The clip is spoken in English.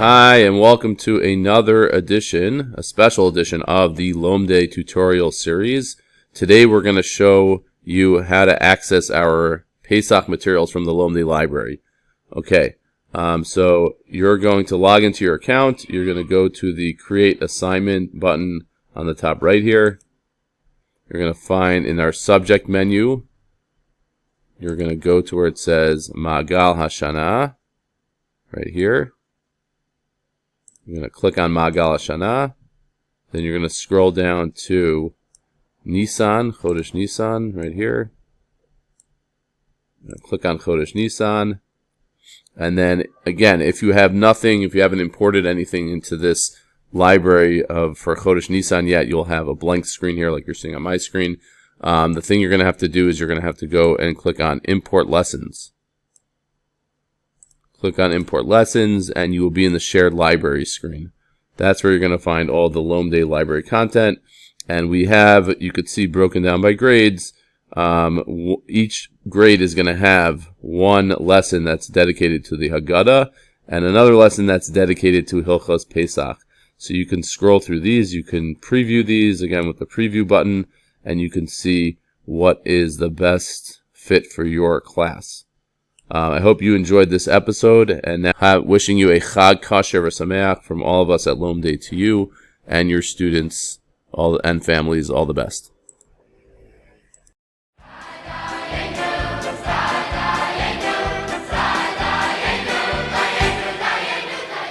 Hi, and welcome to another edition, a special edition of the Lomdei tutorial series. Today we're going to show you how to access our Pesach materials from the Lomdei library. Okay, so you're going to log into your account. You're going to go to the Create Assignment button on the top right here. You're going to find in our subject menu, you're going to go to where it says Ma'agal Hashana, right here. You're going to click on Ma'agal Hashana. Then you're going to scroll down to Nisan, Chodesh Nisan, right here. Click on Chodesh Nisan. And then, again, if you have nothing, if you haven't imported anything into this library for Chodesh Nisan yet, you'll have a blank screen here like you're seeing on my screen. The thing you're going to have to do is you're going to have to go and click on Import Lessons. Click on Import Lessons, and you will be in the Shared Library screen. That's where you're going to find all the Lomdei library content. And we have, you could see, broken down by grades. Each grade is going to have one lesson that's dedicated to the Haggadah and another lesson that's dedicated to Hilchos Pesach. So you can scroll through these. You can preview these, again, with the preview button, and you can see what is the best fit for your class. I hope you enjoyed this episode, and now wishing you a Chag Kasher V'Sameach from all of us at Lomdei to you and your students and families all the best.